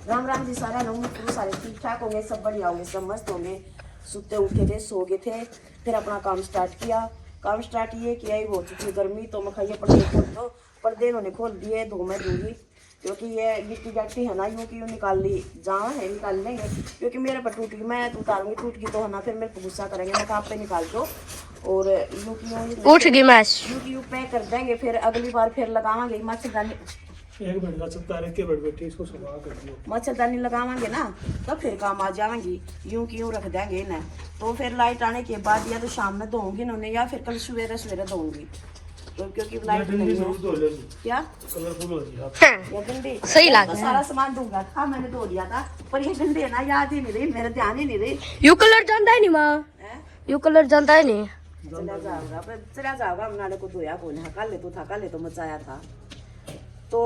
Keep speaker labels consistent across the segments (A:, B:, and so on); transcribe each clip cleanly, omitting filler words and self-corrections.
A: राम राम जी सारा लोग सारे ठीक ठाक होंगे, सब बढ़िया होंगे, सब मस्त होंगे। सुते उठे थे, सो गए थे, फिर अपना काम स्टार्ट किया। काम स्टार्ट ये किया ही, हो चुकी गर्मी तो मैं खाइए पर्दे खोल दो। पर्दे इन्होंने खोल दिए, धो मैं दूंगी क्योंकि ये गिट्टी गट्टी है ना, यूँ की यूँ निकाल ली जहाँ है निकाल लेंगे क्योंकि मेरे पर टूट गई, मैं तो उतारूंगी, टूट गई तो है ना फिर मेरे को गुस्सा करेंगे, मैं कहाँ पे निकाल दो। और यूँ की यूँ
B: उठ गई मैच।
A: यूँ की यूँ पैक कर देंगे, फिर अगली बार फिर लगावांगे मच्छरदानी।
C: एक मिनट का चलता रह के बैठ बैठी इसको सुबह कर दियो।
A: मच्छरदानी लगावांगे ना तब फिर काम आ जाएंगी, यूं की यूं रख देंगे इन्हें। तो फिर लाइट आने के बाद या तो शाम में धोऊंगी इन्होंने या फिर कल सवेरे सवेरे धोऊंगी, तो क्योंकि लाइट नहीं है। क्या
C: कलरफुल हो गई
A: ये डंडी
B: सही लग
A: तो
B: रहा है।
A: सारा सामान दूंगा था, मैंने धो लिया था, पर ये डंडी है ना याद ही नहीं रही, मेरे ध्यान ही नहीं रही।
B: यू कलर जानता है नहीं माँ,
A: हैं?
B: यू कलर जानता है नहीं।
A: चला जाओगा हमने को धोया कौन है, कल ले तो था, कल ले तो मचाया था। तो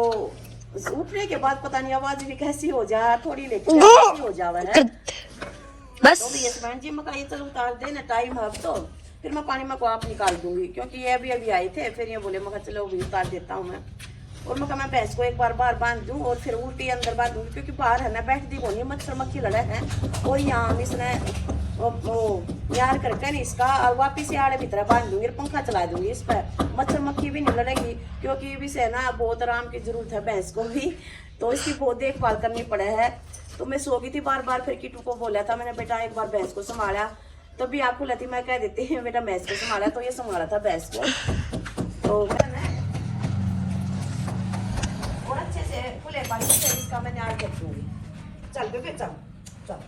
A: उठने के बाद पता नहीं आवाज भी कैसी हो जा, थोड़ी लेकिन हो जावा है।
B: बस
A: तो भी यशमान जी मका ये चलो उतार देना, टाइम है अब तो फिर मैं पानी में को आप निकाल दूंगी क्योंकि ये अभी आए थे, फिर ये बोले मका चलो भी उतार देता हूँ मैं। और मका मैं भैंस को एक बार बाहर बांध दूँ और फिर उल्टी अंदर बांध दूंगी क्योंकि बाहर है ना बैठती को नहीं, मच्छर मक्खी लड़े हैं और यहाँ हम इसने यार करके नहीं इसका और वापिस आड़े भीतर बांध दूंगी, पंखा चला दूंगी इस पर, मच्छर मक्खी भी नहीं लड़ेगी क्योंकि भी से ना बहुत आराम की जरूरत है भैंस को भी, तो इसकी बहुत देखभाल करनी पड़े है। तो मैं सो गई थी बार बार, फिर किटू को बोला था मैंने, बेटा एक बार भैंस को संभाला, तो भी आपको लती मैं कह देती है बेटा भैंस को संभाला, तो ये संभाला था भैंस को। तो मैंने और अच्छे से खुले पानी से इसका मैं न्याय कर दूंगी। चल बेबे चल चल,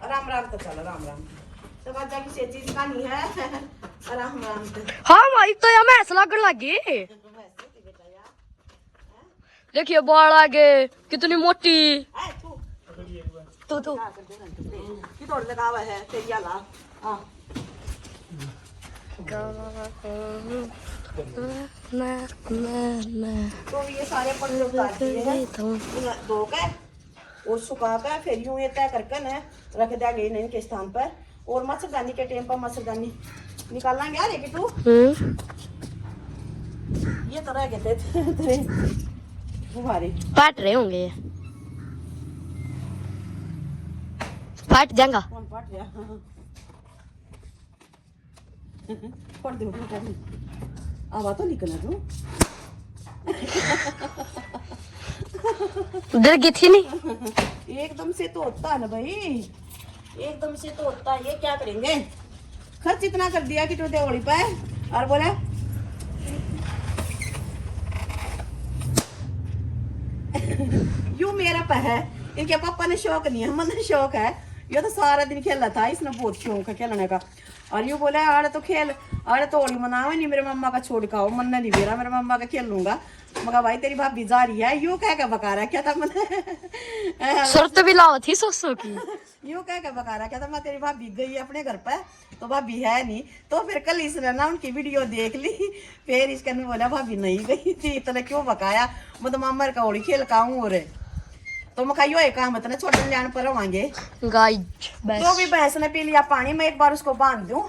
A: राम राम तो चल, राम राम तो बात जाकी से चीज का नहीं है। राम राम तो
B: हाँ माँ, तो यार मैं ऐसा लगने लगी। देखिए बाल आगे कितनी मोटी। तू
A: की तोड़ लगा हुआ है तेरी आला। हाँ तो ये सारे पल्ले उतार दिए हैं, धो के और सुखा के फिर यूं ये तय करके ना रख देंगे इनके स्थान पर। और मच्छरदानी के टाइम पर मच्छरदानी निकालना यार ये तू, ये तो रह गए थे तेरे गुब्बारे,
B: फट रहे होंगे, फट जाएगा।
A: कौन फट गया? फोड़ दो आवा तो निकलना तू।
B: डर गई थी नहीं।
A: एकदम से तो होता है ना भाई, एकदम से तो होता है, ये क्या करेंगे, खर्च इतना कर दिया कि तो देवड़ी पे और बोले यू मेरा पे है, इनके पापा ने शौक नहीं है, मन शौक है, ये तो सारा दिन खेला था, इसने बहुत शौक है खेलने का। और यूँ बोले आड़े तो खेल, आड़े तो होली मनावे नहीं, मेरे मम्मा का छोड़ का मन नहीं मेरा, मेरे मम्मा का खेल लूंगा। मगर भाई तेरी भाभी जा रही है, यूँ कह के बका रहा क्या था मैंने
B: शर्त भी लाओ थी सौ की।
A: यूँ कह के बका रहा क्या था, मैं तेरी भाभी गई अपने घर पे तो भाभी है नहीं, तो फिर कल इसने ना उनकी वीडियो देख ली, फिर इसके ने बोला भाभी नहीं गई थी, इतना क्यों बकाया, मतलब मामा का होली खेल का हूँ। और तो मैं खाइयो एक काम इतना छोटे जान पर रवांगे।
B: गाइस
A: तो भी भैंस ने पी लिया पानी, मैं एक बार उसको बांध दूं।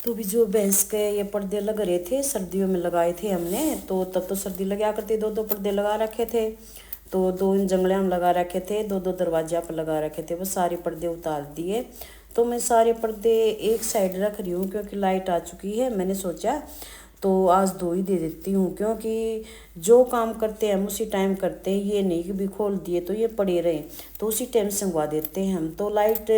A: तो भी जो भैंस के ये पर्दे लग रहे थे सर्दियों में लगाए थे हमने, तो तब तो सर्दी लगा करते, दो दो पर्दे लगा रखे थे, तो दो इन जंगले हम लगा रखे थे, दो दो दरवाजा पर लगा रखे थे, वो सारे पर्दे उतार दिए। तो मैं सारे पर्दे एक साइड रख रही हूँ क्योंकि लाइट आ चुकी है, मैंने सोचा तो आज धो ही दे देती हूँ क्योंकि जो काम करते हैं हम उसी टाइम करते हैं, ये नहीं कि भी खोल दिए तो ये पड़े रहे, तो उसी टाइम संगवा देते हैं हम। तो लाइट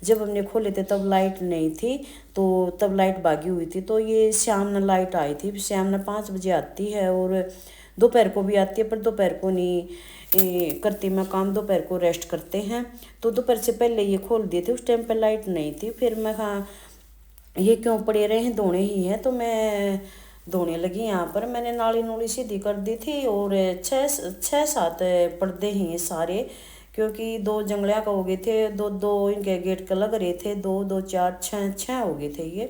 A: जब हमने खोले थे तब लाइट नहीं थी, तो तब लाइट भागी हुई थी, तो ये शाम में लाइट आई थी, शाम में 5 बजे आती है और दोपहर को भी आती है, पर दोपहर को नहीं करती मैं काम, दोपहर को रेस्ट करते हैं। तो दोपहर से पहले ये खोल दिए थे, उस टाइम पर लाइट नहीं थी, फिर मैं कहा ये क्यों पड़े रहे हैं, धोने ही हैं, तो मैं धोने लगी। यहाँ पर मैंने नाली नूली सीधी कर दी थी और 6-7 पर्दे ही सारे, क्योंकि 2 जंगलिया का हो गए थे, 2 इनके गेट का लग रहे थे, 2 4 6 हो गए थे ये।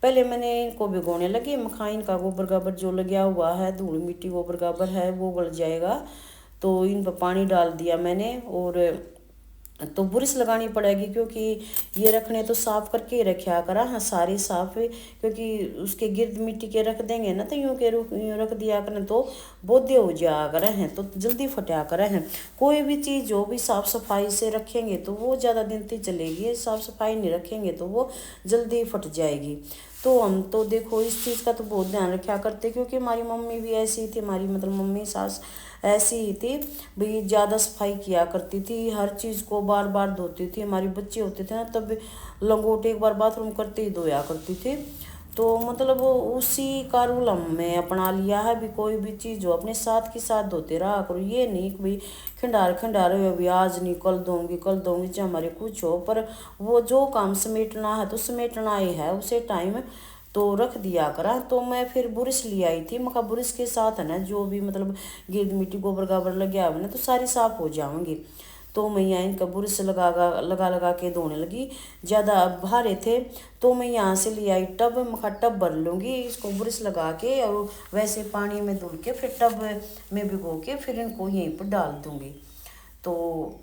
A: पहले मैंने इनको भिगोने लगी, मखा इनका गोबर गाबर जो लगा हुआ है, धूल मिट्टी गोबर गाबर है वो गल जाएगा, तो इन पर पानी डाल दिया मैंने और तो बुरश लगानी पड़ेगी, क्योंकि ये रखने तो साफ करके ही रखा करा। हाँ सारे साफ है, क्योंकि उसके गिर्द मिट्टी के रख देंगे ना तो यूँ रख दिया करें तो बोधे हो जाया करे हैं, तो जल्दी फटा करे हैं। कोई भी चीज़ जो भी साफ़ सफाई से रखेंगे तो वो ज़्यादा दिन तक चलेगी, साफ़ सफाई नहीं रखेंगे तो वो जल्दी फट जाएगी। तो हम तो देखो इस चीज़ का तो बहुत ध्यान रखा करते, क्योंकि हमारी मम्मी भी ऐसी थी, हमारी मतलब मम्मी सास ऐसी ही थी भाई, ज़्यादा सफाई किया करती थी, हर चीज़ को बार बार धोती थी। हमारे बच्चे होते थे ना तब लंगोटे एक बार बाथरूम करते ही धोया करती थी। तो मतलब उसी का रूल हमने अपना लिया है भी, कोई भी चीज़ हो अपने साथ के साथ धोते रहा करो। ये नहीं कि भाई खंडार अभी आज नहीं कल दूंगी चाहे हमारे कुछ हो, पर वो जो काम समेटना है तो समेटना ही है उसे टाइम तो रख दिया करा। तो मैं फिर बुरश ले आई थी, मका बुरश के साथ है ना जो भी मतलब गिरद मिट्टी गोबर गाबर लग गया ना तो सारी साफ हो जाऊंगी। तो मैं यहाँ इनका बुरश लगा के धोने लगी। ज़्यादा भारे थे तो मैं यहाँ से ले आई टब, मखा टब भर लूँगी इसको बुरश लगा के, और वैसे पानी में धुल के फिर टब में भिगो के फिर इनको यहीं पर डाल दूँगी। तो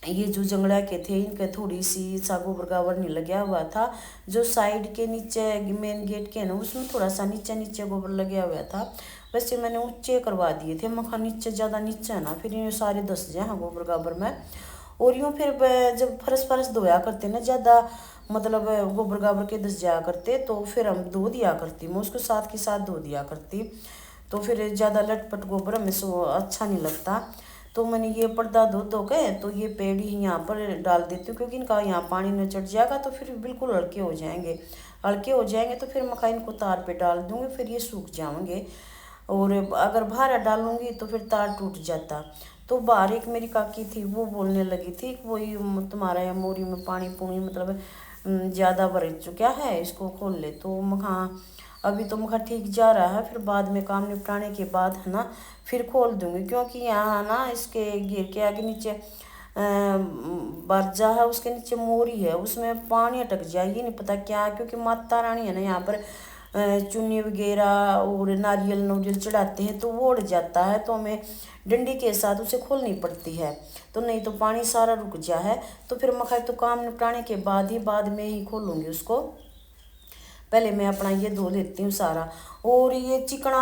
A: ये जो जंगड़ा के थे इनका थोड़ी सी सा गोबर गाबर नहीं लगा हुआ था, जो साइड के नीचे मेन गेट के ना उसमें थोड़ा सा नीचे नीचे गोबर लगा हुआ था, वैसे मैंने ऊंचे करवा दिए थे। मखा नीचे ज़्यादा नीचे है ना फिर ये सारे धस जाए हाँ गोबर गाबर में। और यूँ फिर जब फरस धोया करते ना ज़्यादा मतलब गोबर गाबर के धस जाया करते तो फिर हम धो दिया करती, मैं उसको साथ के साथ धो दिया करती। तो फिर ज़्यादा लटपट गोबर हमें सो अच्छा नहीं लगता। तो मैंने ये पर्दा धो के तो ये पेड़ ही यहाँ पर डाल देती हूँ, क्योंकि इनका यहाँ पानी न चढ़ जाएगा तो फिर बिल्कुल हल्के हो जाएंगे। तो फिर मखा इनको तार पे डाल दूँगी, फिर ये सूख जाएंगे। और अगर बाहर डालूँगी तो फिर तार टूट जाता। तो बाहर एक मेरी काकी थी वो बोलने लगी थी वही तुम्हारा यहाँ मोरी में पानी पूनी मतलब ज़्यादा भर चुका है, इसको खोल ले। तो मखा अभी तो मखा ठीक जा रहा है, फिर बाद में काम निपटाने के बाद है ना फिर खोल दूँगी, क्योंकि यहाँ ना इसके गिर के आगे नीचे बर्जा है, उसके नीचे मोरी है, उसमें पानी अटक जाए, ये नहीं पता क्या, क्योंकि माता रानी है ना यहाँ पर चुन्नी वगैरह और नारियल नोरियल चढ़ाते हैं तो वो उड़ जाता है, तो हमें डंडी के साथ उसे खोलनी पड़ती है। तो नहीं तो पानी सारा रुक जा है, तो फिर मखा तो काम निपटाने के बाद में ही खोलूँगी उसको। पहले मैं अपना ये धो लेती हूँ सारा। और ये चिकना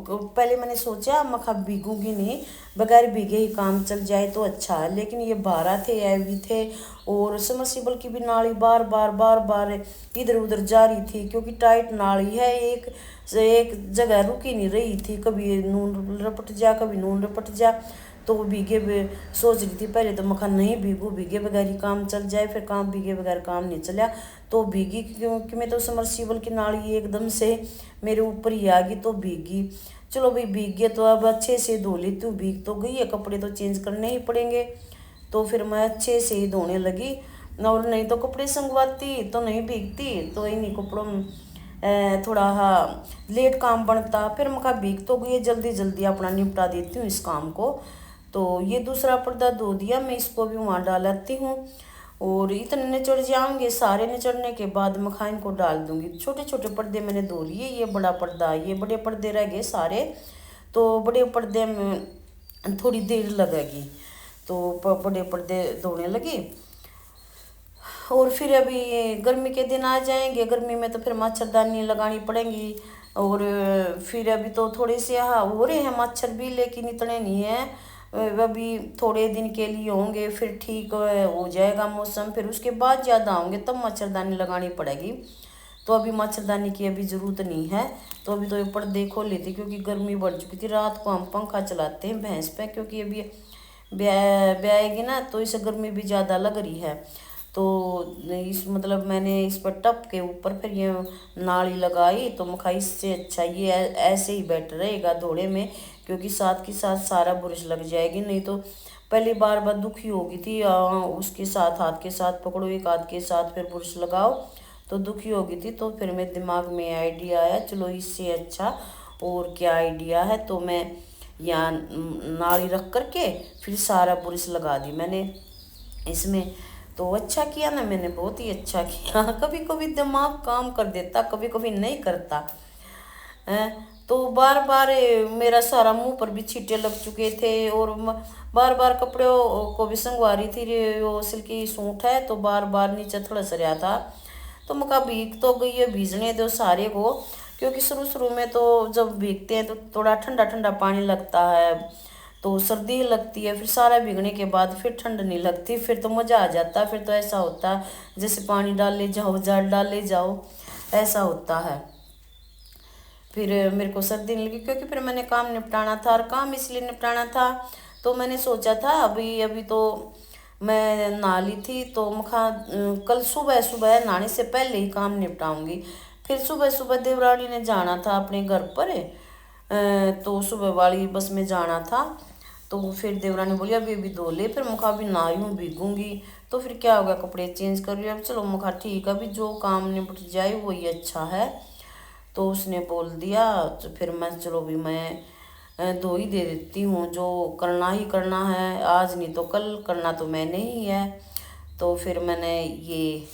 A: पहले मैंने सोचा मखा भीगूंगी नहीं, बगैर भीगे ही काम चल जाए तो अच्छा है, लेकिन ये 12 थे हैवी थे और समरसीबल की भी नाली बार बार इधर उधर जा रही थी, क्योंकि टाइट नाली है, एक जगह रुकी नहीं रही थी, कभी नून रपट जा कभी नून रपट जा। तो वो सोच रही थी पहले तो मखा नहीं भीगे बगैर ही काम चल जाए, फिर काम भीगे बगैर काम नहीं चला। तो भीगी क्योंकि मैं तो समरसीबल की नाली एकदम से मेरे ऊपर ही आ गई तो भीगी। चलो भाई भीग गए तो अब अच्छे से धो लेती हूँ, भीग तो गई है, कपड़े तो चेंज करने ही पड़ेंगे। तो फिर मैं अच्छे से ही धोने लगी, और नहीं तो कपड़े संगवाती तो नहीं भीगती, तो इन्हीं कपड़ों में थोड़ा हाँ लेट काम बनता। फिर मखा भीग तो गई, जल्दी अपना निपटा देती हूँ इस काम को। तो ये दूसरा पर्दा धो दिया, मैं इसको भी वहाँ डालती हूँ। और इतने निचड़ जाएंगे, सारे निचड़ने के बाद मखा इनको डाल दूँगी। छोटे छोटे पर्दे मैंने धो लिए, ये बड़ा पर्दा, ये बड़े पर्दे रह गए सारे, तो बड़े पर्दे में थोड़ी देर लगेगी, तो बड़े पर्दे धोने लगी। और फिर अभी गर्मी के दिन आ जाएंगे, गर्मी में तो फिर मच्छरदानी लगानी पड़ेंगी। और फिर अभी तो थोड़े से हाँ हो रहे हैं मच्छर भी, लेकिन इतने नहीं है, अभी थोड़े दिन के लिए होंगे, फिर ठीक हो जाएगा मौसम, फिर उसके बाद ज़्यादा होंगे तब मच्छरदानी लगानी पड़ेगी। तो अभी मच्छरदानी की अभी ज़रूरत नहीं है। तो अभी तो ये पर्दे खोल लेते, क्योंकि गर्मी बढ़ चुकी थी। रात को हम पंखा चलाते हैं भैंस पे, क्योंकि अभी ब्याएगी ना तो इसे गर्मी भी ज़्यादा लग रही है। तो इस मतलब मैंने इस पर टप के ऊपर फिर ये नाली लगाई, तो मखा इससे अच्छा ये ऐसे ही बेटर रहेगा धोने में, क्योंकि साथ के साथ सारा बुरश लग जाएगी। नहीं तो पहली बार दुखी होगी थी, उसके साथ हाथ के साथ पकड़ो, एक हाथ के साथ फिर बुरश लगाओ, तो दुखी होगी थी। तो फिर मेरे दिमाग में आइडिया आया, चलो इससे अच्छा और क्या आइडिया है। तो मैं यहाँ नाली रख करके फिर सारा बुरश लगा दी मैंने इसमें। तो अच्छा किया ना मैंने, बहुत ही अच्छा किया। कभी कभी दिमाग काम कर देता, कभी कभी नहीं करता है। तो बार बार मेरा सारा मुंह पर भी छींटे लग चुके थे और बार बार कपड़ों को भी संगवा रही थी। वो सिल्की सूट है तो बार बार नीचे थड़स रहा था। तो मैं कहा भीग तो गई है, भीजने दो सारे को, क्योंकि शुरू शुरू में तो जब भीगते हैं तो थोड़ा ठंडा ठंडा पानी लगता है तो सर्दी लगती है, फिर सारा भीगने के बाद फिर ठंड नहीं लगती, फिर तो मज़ा आ जाता। फिर तो ऐसा होता है जैसे पानी डाले जाओ, जाड़ डाले जाओ, ऐसा होता है। फिर मेरे को सर्दी नहीं लगी, क्योंकि फिर मैंने काम निपटाना था, और काम इसलिए निपटाना था तो मैंने सोचा था अभी अभी तो मैं नहा ली थी तो मखा कल सुबह सुबह नहाने से पहले ही काम निपटाऊंगी। फिर सुबह सुबह देवरानी ने जाना था अपने घर पर, तो सुबह वाली बस में जाना था। तो फिर देवरानी बोली अभी अभी धो ले, फिर मुखा भी नहाई हूँ भीगूंगी तो फिर क्या होगा, कपड़े चेंज कर लिया। चलो मुखा ठीक है, अभी जो काम निपट जाए वही अच्छा है। तो उसने बोल दिया तो फिर मैं चलो भी मैं धो ही दे देती हूँ, जो करना ही करना है, आज नहीं तो कल करना तो मैंने ही है। तो फिर मैंने ये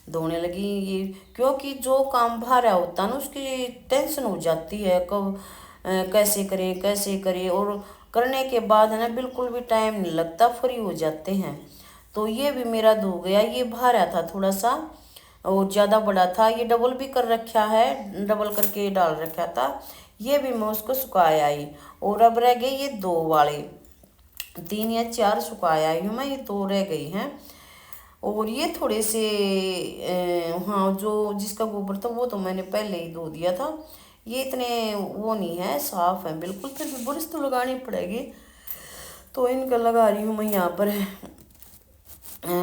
A: धोने लगी ये, क्योंकि जो काम भारा होता है ना उसकी टेंशन हो जाती है, कब कैसे करें, और करने के बाद है ना बिल्कुल भी टाइम नहीं लगता, फ्री हो जाते हैं। तो ये भी मेरा धो गया, ये भारा था थोड़ा सा और ज़्यादा बड़ा था, ये डबल भी कर रखा है, डबल करके डाल रखा था, ये भी मैं उसको सुखाया आई। और अब रह गए ये दो वाले, 3 या 4 सुखाया आई हूँ मैं, ये 2 रह गई हैं। और ये थोड़े से हाँ जो जिसका गोबर था वो तो मैंने पहले ही धो दिया था, ये इतने वो नहीं है, साफ है बिल्कुल, फिर भी बुरश तो लगानी पड़ेगी। तो इनका लगा रही हूँ मैं यहाँ पर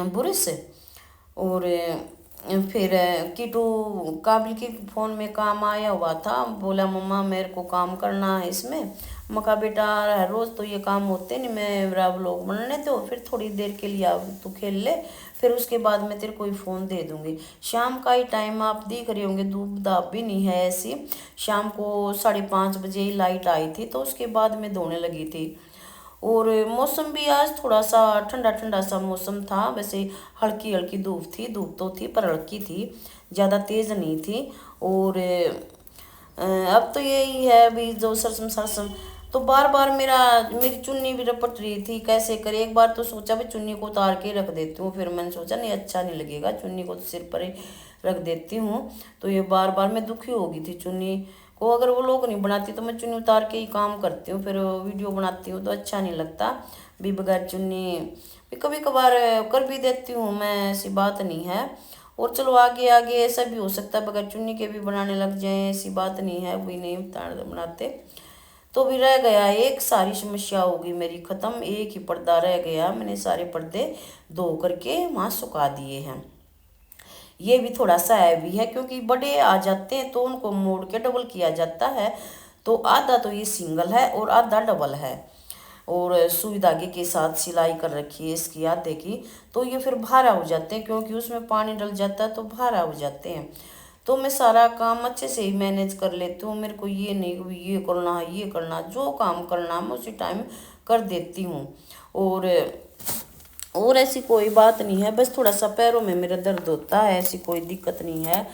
A: बुरश। और फिर कीटू काबिल के फ़ोन में काम आया हुआ था, बोला मम्मा मेरे को काम करना है इसमें। मका बेटा रोज़ तो ये काम होते नहीं, मैं मेरा व्लॉग बनाने दो, फिर थोड़ी देर के लिए आप तू खेल ले, फिर उसके बाद मैं तेरे को ही फ़ोन दे दूँगी। शाम का ही टाइम आप देख रहे होंगे, धूप धाप भी नहीं है ऐसी, शाम को 5:30 बजे ही लाइट आई थी, तो उसके बाद मैं धोने लगी थी। और मौसम भी आज थोड़ा सा ठंडा ठंडा सा मौसम था, वैसे हल्की हल्की धूप थी, धूप तो थी पर हल्की थी, ज़्यादा तेज़ नहीं थी। और अब तो यही है अभी जो सरसम सरसम, तो बार बार मेरी चुन्नी भी रपट रही थी, कैसे करे। एक बार तो सोचा भी चुन्नी को उतार के रख देती हूँ, फिर मैंने सोचा नहीं अच्छा नहीं लगेगा, चुन्नी को तो सिर पर ही रख देती हूँ। तो ये बार बार मैं दुखी हो गई थी चुन्नी को, अगर वो लोग नहीं बनाती तो मैं चुन्नी उतार के ही काम करती हूँ, फिर वीडियो बनाती हूँ तो अच्छा नहीं लगता भी बगैर चुन्नी। भी कभी कभार कर भी देती हूँ मैं, ऐसी बात नहीं है। और चलो आगे आगे ऐसा भी हो सकता है बगैर चुन्नी के भी बनाने लग जाएं, ऐसी बात नहीं है, वही नहीं बनाते। तो भी रह गया एक, सारी समस्या होगी मेरी ख़त्म, एक ही पर्दा रह गया, मैंने सारे पर्दे धो करके वहाँ सुखा दिए हैं। ये भी थोड़ा सा हैवी है, क्योंकि बड़े आ जाते हैं तो उनको मोड़ के डबल किया जाता है, तो आधा तो ये सिंगल है और आधा डबल है, और सुई धागे के साथ सिलाई कर रखी है इसकी आधे की, तो ये फिर भारा हो जाते हैं, क्योंकि उसमें पानी डल जाता है तो भारा हो जाते हैं। तो मैं सारा काम अच्छे से ही मैनेज कर लेती हूँ, मेरे को ये नहीं कि ये करना है ये करना, जो काम करना मैं उसी टाइम कर देती हूँ। और ऐसी कोई बात नहीं है, बस थोड़ा सा पैरों में मेरा दर्द होता है, ऐसी कोई दिक्कत नहीं है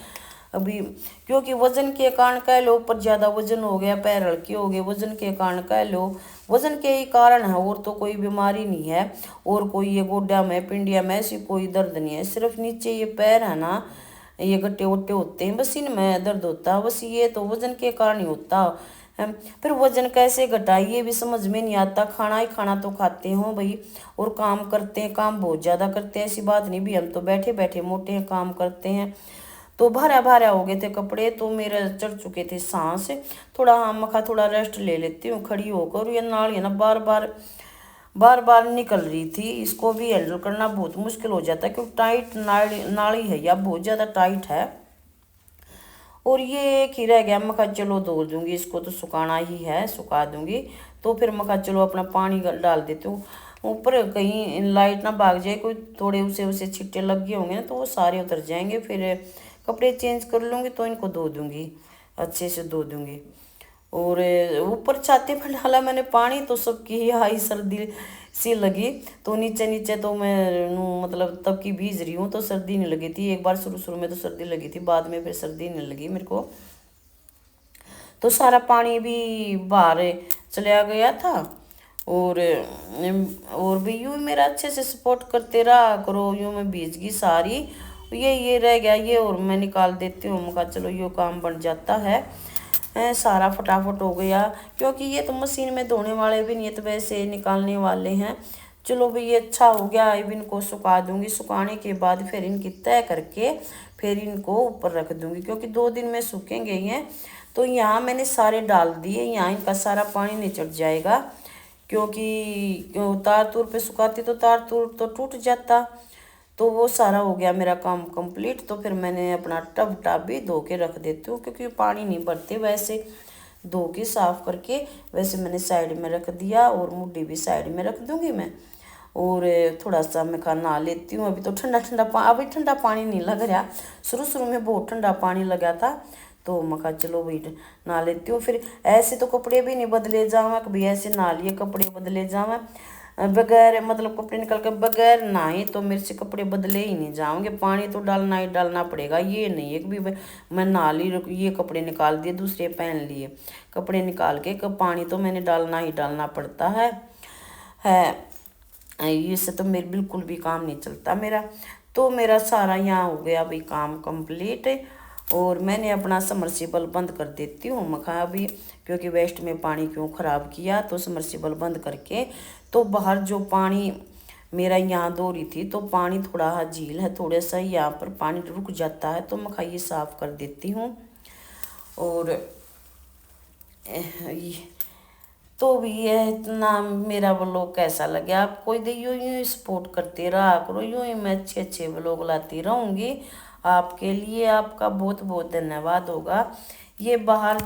A: अभी, क्योंकि वजन के कारण कह लो, ऊपर ज़्यादा वजन हो गया, पैर हल्के हो गए, वजन के कारण कह लो, वजन के ही कारण है, और तो कोई बीमारी नहीं है, और कोई ये गोड्या में पिंडिया में ऐसी कोई दर्द नहीं है, सिर्फ नीचे ये पैर है ना, ये गट्टे वट्टे होते हैं बस इनमें दर्द होता है, बस ये तो वजन के कारण ही होता है। फिर वजन कैसे घटाइए भी समझ में नहीं आता, खाना ही खाना तो खाते हो भाई, और काम करते हैं, काम बहुत ज़्यादा करते हैं, ऐसी बात नहीं भी हम तो बैठे बैठे मोटे हैं, काम करते हैं। तो भारा भारा हो गए थे कपड़े, तो मेरे चढ़ चुके थे सांस, थोड़ा हम मखा थोड़ा रेस्ट ले लेती हूँ खड़ी होकर। ये नाल है ना बार बार निकल रही थी, इसको भी हैंडल करना बहुत मुश्किल हो जाता है, क्योंकि टाइट नाली है या बहुत ज़्यादा टाइट है। और ये एक ही रह गया, मखा चलो धो दूँगी इसको, तो सुखाना ही है, सुखा दूँगी। तो फिर मखा चलो अपना पानी डाल देती हूँ ऊपर, कहीं लाइट ना भाग जाए, कोई थोड़े उसे छिट्टे लग गए होंगे ना तो वो सारे उतर जाएंगे, फिर कपड़े चेंज कर लूँगी तो इनको धो दूँगी, अच्छे से धो दूँगी। और ऊपर छाते पर डाला मैंने पानी, तो सबकी आई सर्दी सी लगी, तो नीचे नीचे तो मैं मतलब तब की भीज रही हूँ, तो सर्दी नहीं लगी थी। एक बार शुरू शुरू में तो सर्दी लगी थी, बाद में फिर सर्दी नहीं लगी मेरे को। तो सारा पानी भी बाहर चला गया था। और भी यूँ मेरा अच्छे से सपोर्ट करते रहा करो। यूँ मैं भीज गई सारी, ये रह गया ये और मैं निकाल देती हूँ। मैं कहा चलो ये काम बन जाता है। सारा फटाफट हो गया, क्योंकि ये तो मशीन में धोने वाले भी नहीं है, तो वैसे निकालने वाले हैं। चलो भाई ये अच्छा हो गया। अब इनको सुखा दूंगी, सुखाने के बाद फिर इनकी तय करके फिर इनको ऊपर रख दूंगी, क्योंकि 2 दिन में सूखेंगे ये। तो यहाँ मैंने सारे डाल दिए, यहाँ इनका सारा पानी निचड़ जाएगा, क्योंकि तार तूर पे सुखाती तो तार तूर तो टूट जाता। तो वो सारा हो गया मेरा काम कंप्लीट। तो फिर मैंने अपना टब टब भी धो के रख देती हूँ, क्योंकि पानी नहीं भरते वैसे धो के साफ़ करके। वैसे मैंने साइड में रख दिया, और मुड्डी भी साइड में रख दूँगी मैं। और थोड़ा सा मैं नहा लेती हूँ। अभी तो अभी ठंडा पानी नहीं लग रहा। शुरू में बहुत ठंडा पानी लगा था, तो मैं कहा चलो भाई नहा लेती हूँ। फिर ऐसे तो कपड़े भी नहीं बदले जावा, कभी ऐसे नहा लिए कपड़े बदले जावा बगैर, मतलब कपड़े निकल के बगैर नहाए तो मेरे से कपड़े बदले ही नहीं जाओगे। पानी तो डालना ही डालना पड़ेगा। ये नहीं है कि भी मैं नहा ली, ये कपड़े निकाल दिए दूसरे पहन लिए। कपड़े निकाल के पानी तो मैंने डालना ही डालना पड़ता है। इससे तो मेरे बिल्कुल भी काम नहीं चलता मेरा। तो मेरा सारा यहाँ हो गया भाई काम कंप्लीट। और मैंने अपना समरसीबल बंद कर देती हूँ मखा अभी, क्योंकि वेस्ट में पानी क्यों ख़राब किया। तो समरसीबल बंद करके तो बाहर जो पानी मेरा यहाँ दो रही थी, तो पानी थोड़ा झील है, थोड़ा सा यहाँ पर पानी रुक जाता है, तो मखा ये साफ़ कर देती हूँ। और तो भी ये इतना मेरा व्लॉग कैसा लगे आप कोई दे यूँ यूँ सपोर्ट करते रहा करो। यूँ ही मैं अच्छे अच्छे व्लॉग लाती रहूँगी आपके लिए। आपका बहुत बहुत धन्यवाद होगा। ये बाहर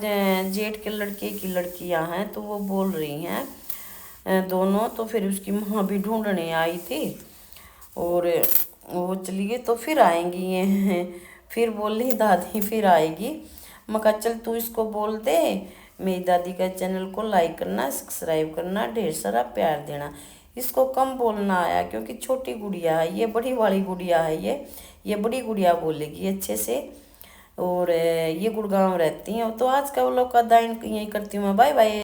A: जेठ के लड़के की लड़कियां हैं, तो वो बोल रही हैं दोनों। तो फिर उसकी माँ भी ढूंढने आई थी, और वो चली गई। तो फिर आएंगी ये फिर बोली दादी फिर आएगी। मैं कहा चल तू इसको बोल दे मेरी दादी का चैनल को लाइक करना, सब्सक्राइब करना, ढेर सारा प्यार देना। इसको कम बोलना आया, क्योंकि छोटी गुड़िया है, ये बड़ी वाली गुड़िया है। ये बड़ी गुड़िया बोलेगी अच्छे से। और ये गुड़गांव रहती हैं। तो आज का व्लॉग का दाइन यही करती हूँ मैं। Bye bye.